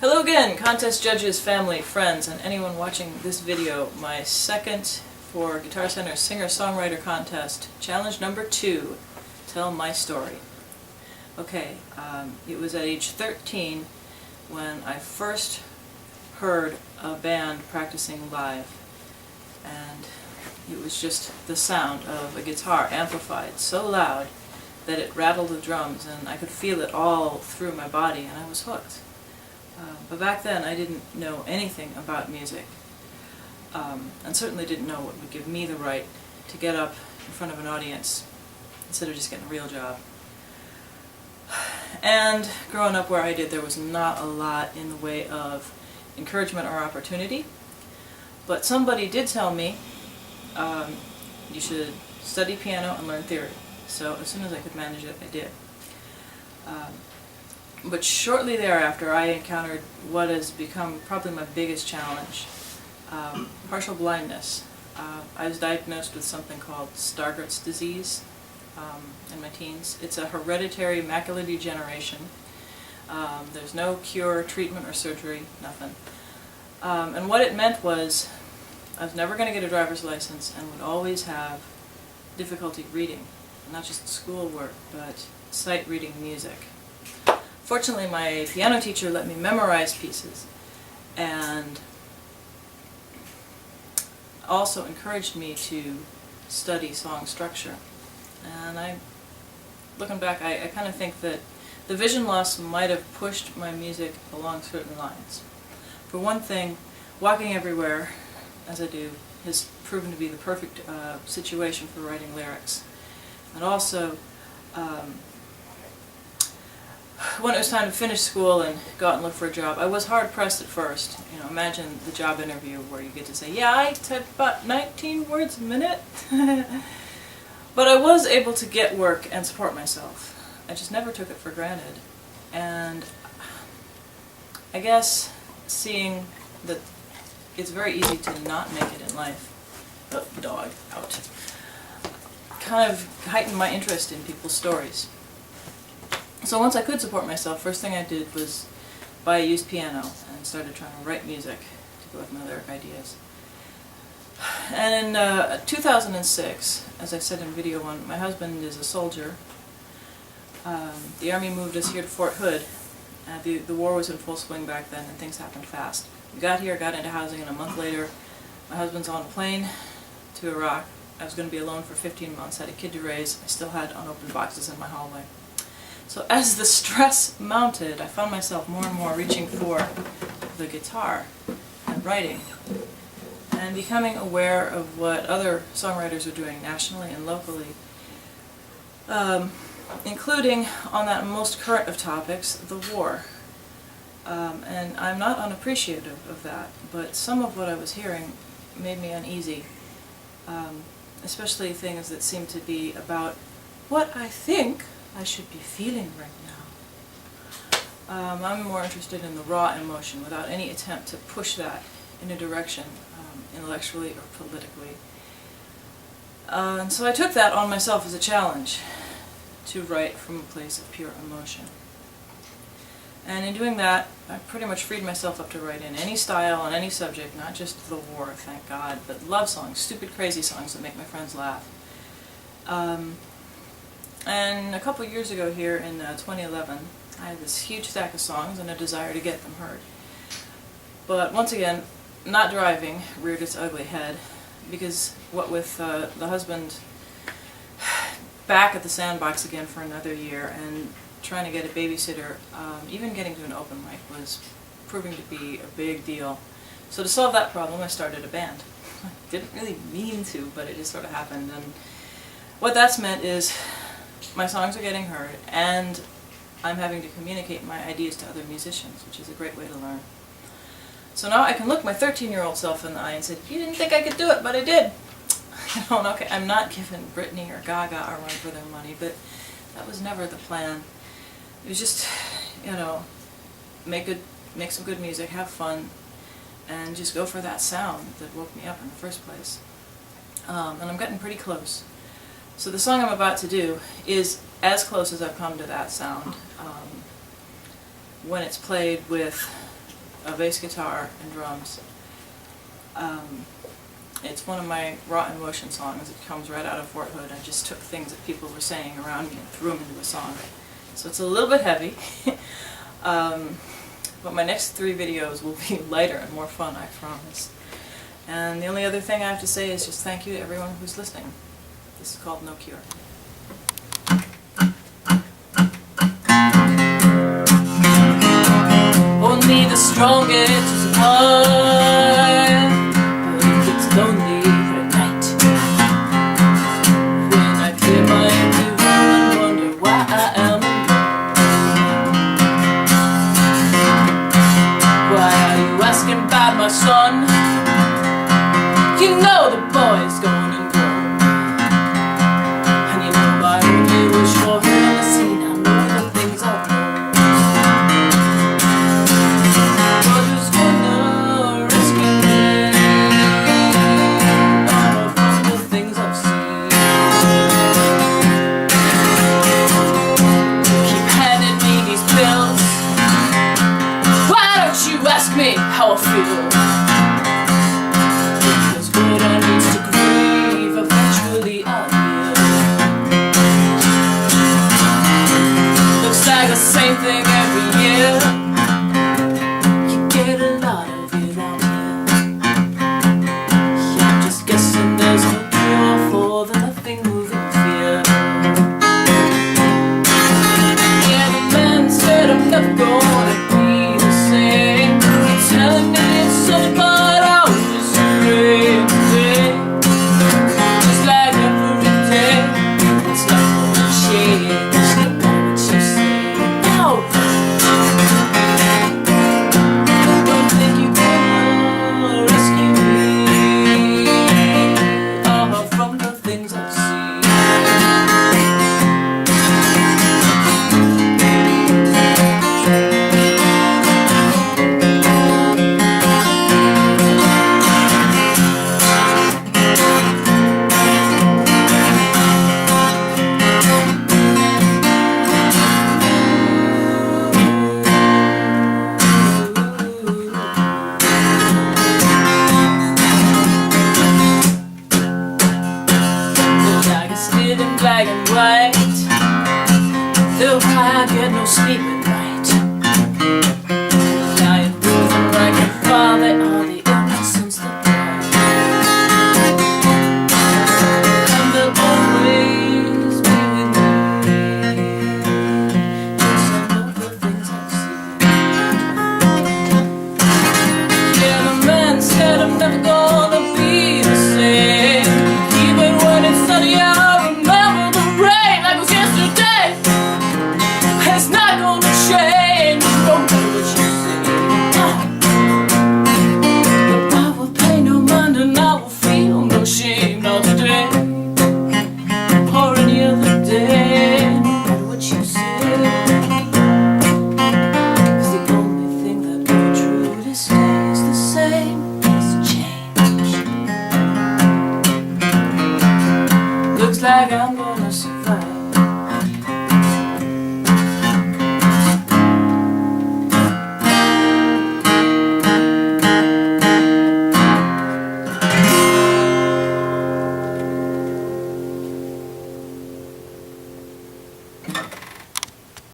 Hello again, contest judges, family, friends, and anyone watching this video. My second for Guitar Center's Singer-Songwriter Contest, challenge number 2, tell my story. Okay, it was at age 13 when I first heard a band practicing live, and it was just the sound of a guitar amplified so loud that it rattled the drums, and I could feel it all through my body, and I was hooked. But back then I didn't know anything about music, and certainly didn't know what would give me the right to get up in front of an audience instead of just getting a real job. And growing up where I did, there was not a lot in the way of encouragement or opportunity, but somebody did tell me you should study piano and learn theory. So as soon as I could manage it, I did. But shortly thereafter, I encountered what has become probably my biggest challenge, partial blindness. I was diagnosed with something called Stargardt's disease in my teens. It's a hereditary macular degeneration. There's no cure, treatment, or surgery, nothing. And what it meant was I was never going to get a driver's license and would always have difficulty reading, not just schoolwork, but sight reading music. Fortunately, my piano teacher let me memorize pieces, and also encouraged me to study song structure. And looking back, I kind of think that the vision loss might have pushed my music along certain lines. For one thing, walking everywhere, as I do, has proven to be the perfect situation for writing lyrics. And also, when it was time to finish school and go out and look for a job, I was hard-pressed at first. You know, imagine the job interview where you get to say, yeah, I type about 19 words a minute. But I was able to get work and support myself. I just never took it for granted. And I guess seeing that it's very easy to not make it in life, oh, dog, out, kind of heightened my interest in people's stories. So once I could support myself, first thing I did was buy a used piano and started trying to write music to go with my lyric ideas. And in 2006, as I said in video 1, my husband is a soldier. The Army moved us here to Fort Hood. The war was in full swing back then, and things happened fast. We got here, got into housing, and a month later, my husband's on a plane to Iraq. I was going to be alone for 15 months, had a kid to raise. I still had unopened boxes in my hallway. So as the stress mounted, I found myself more and more reaching for the guitar and writing, and becoming aware of what other songwriters are doing nationally and locally, including, on that most current of topics, the war. And I'm not unappreciative of that, but some of what I was hearing made me uneasy, especially things that seemed to be about what I think I should be feeling right now. I'm more interested in the raw emotion without any attempt to push that in a direction, intellectually or politically. And so I took that on myself as a challenge to write from a place of pure emotion. And in doing that, I pretty much freed myself up to write in any style on any subject, not just the war, thank God, but love songs, stupid, crazy songs that make my friends laugh. And a couple years ago here in 2011, I had this huge stack of songs and a desire to get them heard. But once again, not driving reared its ugly head, because what with the husband back at the sandbox again for another year and trying to get a babysitter, even getting to an open mic was proving to be a big deal. So to solve that problem, I started a band. I didn't really mean to, but it just sort of happened. And what that's meant is my songs are getting heard, and I'm having to communicate my ideas to other musicians, which is a great way to learn. So now I can look my 13-year-old self in the eye and say, you didn't think I could do it, but I did. You know, and okay, I'm not giving Britney or Gaga a run for their money, but that was never the plan. It was just, you know, make some good music, have fun, and just go for that sound that woke me up in the first place. And I'm getting pretty close. So the song I'm about to do is as close as I've come to that sound when it's played with a bass guitar, and drums. It's one of my raw emotion songs. It comes right out of Fort Hood. I just took things that people were saying around me and threw them into a song. So it's a little bit heavy. But my next 3 videos will be lighter and more fun, I promise. And the only other thing I have to say is just thank you to everyone who's listening. This is called No Cure. Only the strongest survive, but it gets lonely at night. When I clear my view and wonder why I am alone. Why are you asking about my son? You know the boy's gone and grown. And you know I only wish for him in the scene. I know the things I've known. But who's gonna rescue me out from the things I've seen? Keep handing me these pills. Why don't you ask me how I feel?